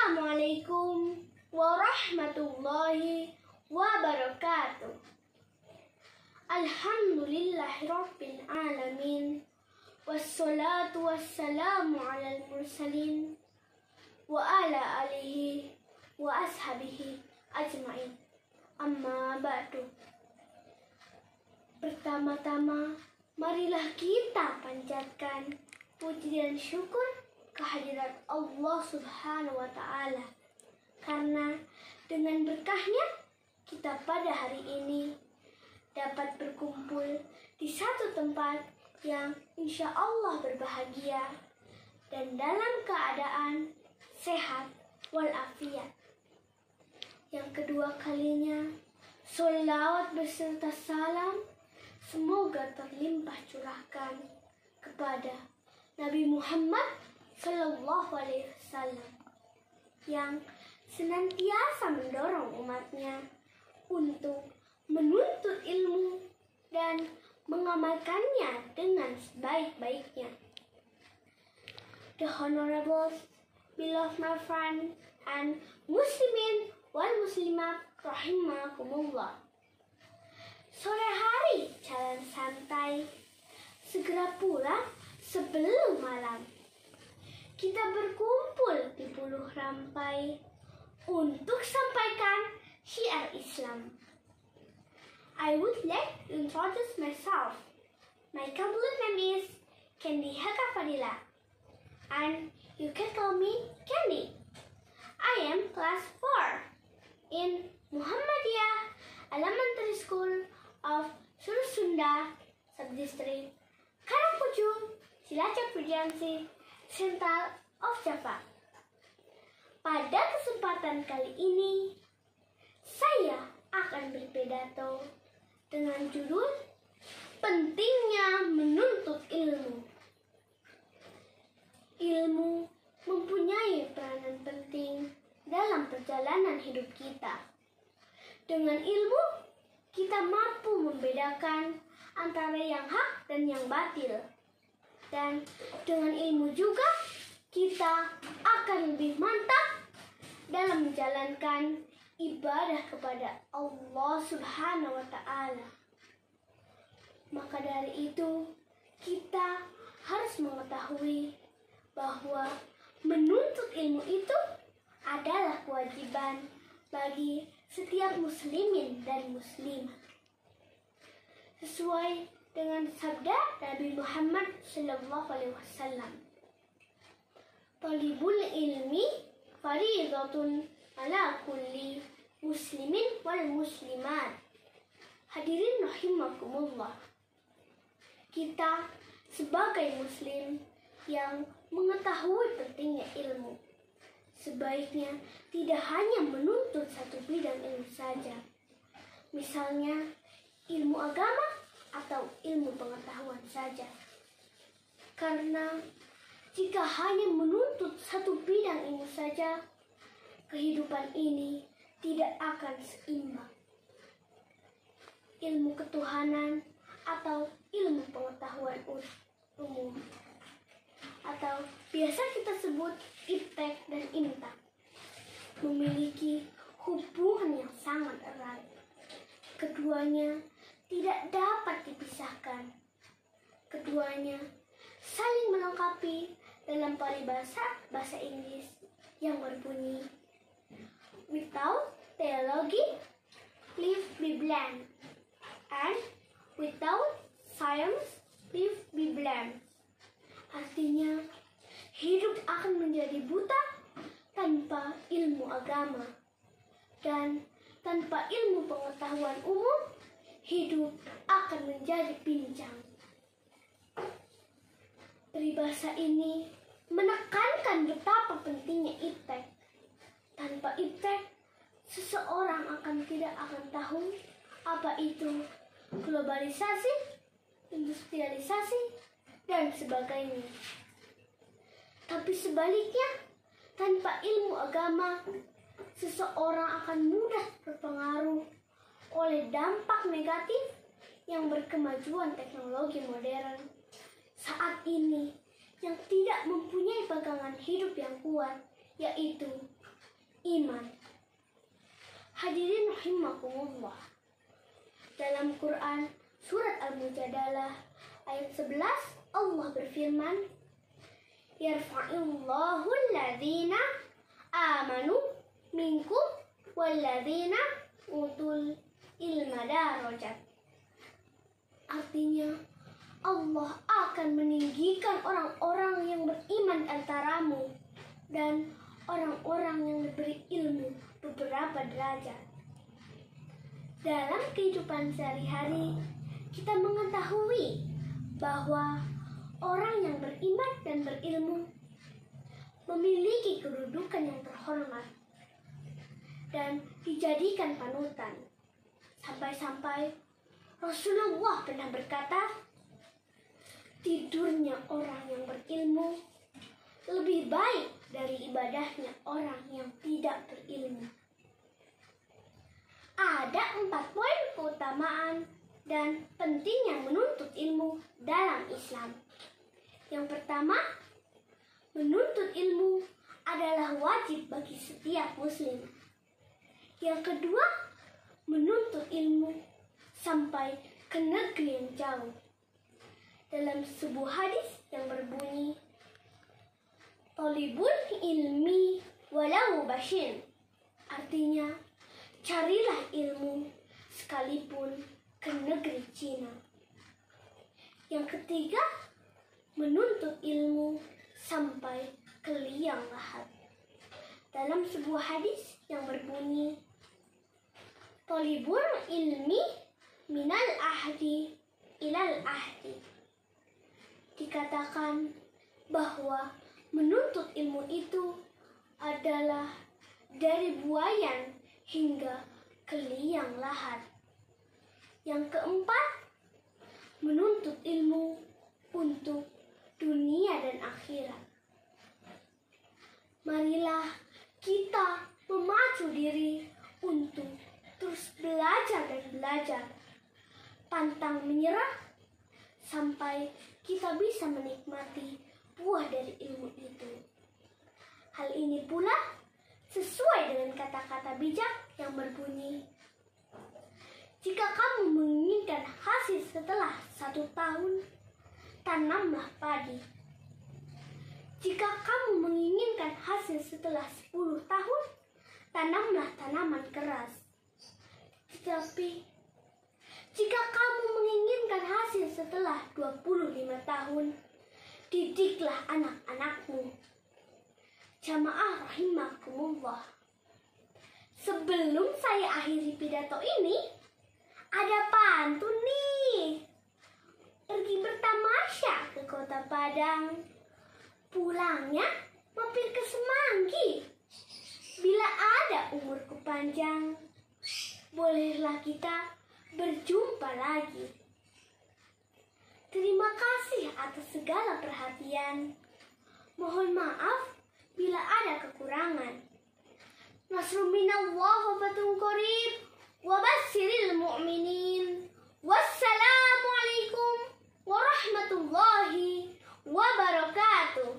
Assalamualaikum warahmatullahi wabarakatuh. Alhamdulillahirabbil alamin. Wassalatu wassalamu alal mursalin wa ala alihi wa ashabihi ajmain. Amma ba'du. Pertama-tama, marilah kita panjatkan puji dan syukur kehadirat Allah Subhanahu wa Ta'ala, karena dengan berkahnya kita pada hari ini dapat berkumpul di satu tempat yang insya Allah berbahagia dan dalam keadaan sehat walafiat. Yang kedua kalinya, sholawat beserta salam semoga terlimpah curahkan kepada Nabi Muhammad Sallallahu Alaihi Wasallam yang senantiasa mendorong umatnya untuk menuntut ilmu dan mengamalkannya dengan sebaik-baiknya. The Honorable, beloved my friend and Muslimin wal Muslimat rahimakumullah. Sore hari jalan santai, segera pulang sebelum malam. Kita berkumpul di Puluh Rampai untuk sampaikan syiar Islam. I would like to introduce myself. My complete name is Candy Haka Fadila, and you can call me Candy. I am class 4 in Muhammadiyah Elementary School of Sursunda, Subdistrict Karangpujung, Cilacap Regency, Central of Java. Pada kesempatan kali ini, saya akan berpidato dengan judul Pentingnya Menuntut Ilmu. Ilmu mempunyai peranan penting dalam perjalanan hidup kita. Dengan ilmu, kita mampu membedakan antara yang hak dan yang batil. Dan dengan ilmu juga kita akan lebih mantap dalam menjalankan ibadah kepada Allah Subhanahu wa Ta'ala. Maka dari itu, kita harus mengetahui bahwa menuntut ilmu itu adalah kewajiban bagi setiap muslimin dan muslimah. Sesuai dengan sabda Nabi Muhammad Sallallahu Alaihi Wasallam, Talibul ilmi fariidatun ala kulli muslimin wal muslimat. Hadirin rahimakumullah. Kita sebagai muslim yang mengetahui pentingnya ilmu, sebaiknya tidak hanya menuntut satu bidang ilmu saja. Misalnya ilmu agama atau ilmu pengetahuan saja. Karena jika hanya menuntut satu bidang ilmu saja, kehidupan ini tidak akan seimbang. Ilmu ketuhanan atau ilmu pengetahuan umum, atau biasa kita sebut iptek dan imtak, memiliki hubungan yang sangat erat. Keduanya tidak dapat dipisahkan. Keduanya saling melengkapi dalam paribasa bahasa Inggris yang berbunyi, without theology, life be blind, and without science, life be blind. Artinya, hidup akan menjadi buta tanpa ilmu agama, dan tanpa ilmu pengetahuan umum, hidup akan menjadi pincang. Peribahasa ini menekankan betapa pentingnya iptek. Tanpa iptek, seseorang tidak akan tahu apa itu globalisasi, industrialisasi, dan sebagainya. Tapi sebaliknya, tanpa ilmu agama, seseorang akan mudah terpengaruh oleh dampak negatif yang berkemajuan teknologi modern saat ini yang tidak mempunyai pegangan hidup yang kuat, yaitu beriman. Hadirin rahimakumullah. Dalam Quran surat Al-Mujadalah ayat 11 Allah berfirman, Yarfa'illahu alladhina amanu minkum walladhina utul ilma darajat. Artinya, Allah akan meninggikan orang-orang yang beriman antaramu dan orang-orang yang diberi ilmu beberapa derajat. Dalam kehidupan sehari-hari, kita mengetahui bahwa orang yang beriman dan berilmu memiliki kedudukan yang terhormat dan dijadikan panutan. Sampai-sampai Rasulullah pernah berkata, tidurnya orang yang berilmu lebih baik dari ibadahnya orang yang tidak berilmu. Ada 4 poin keutamaan dan pentingnya menuntut ilmu dalam Islam. Yang pertama, menuntut ilmu adalah wajib bagi setiap muslim. Yang kedua, menuntut ilmu sampai ke negeri yang jauh. Dalam sebuah hadis yang berbunyi, Talibul ilmi walau basyir. Artinya, carilah ilmu sekalipun ke negeri Cina. Yang ketiga, menuntut ilmu sampai ke liang lahat. Dalam sebuah hadis yang berbunyi, Talibul ilmi minal ahdi ilal ahdi. Dikatakan bahwa menuntut ilmu itu adalah dari buayan hingga ke liang lahat. Yang keempat, menuntut ilmu untuk dunia dan akhirat. Marilah kita memacu diri untuk terus belajar dan belajar, pantang menyerah sampai kita bisa menikmati buah dari ilmu itu. Hal ini pula sesuai dengan kata-kata bijak yang berbunyi, jika kamu menginginkan hasil setelah 1 tahun, tanamlah padi. Jika kamu menginginkan hasil setelah 10 tahun, tanamlah tanaman keras. Tetapi, jika kamu menginginkan hasil setelah 25 tahun, didiklah anak-anakmu. Jamaah rahimakumullah. Sebelum saya akhiri pidato ini, ada pantun nih. Pergi bertamasya ke kota Padang, pulangnya mampir ke Semanggi. Bila ada umurku panjang, bolehlah kita berjumpa lagi. Terima kasih atas segala perhatian. Mohon maaf bila ada kekurangan. Nasrun minallah wa fathun qarib wa basyiril mu'minin. Wassalamualaikum warahmatullahi wabarakatuh.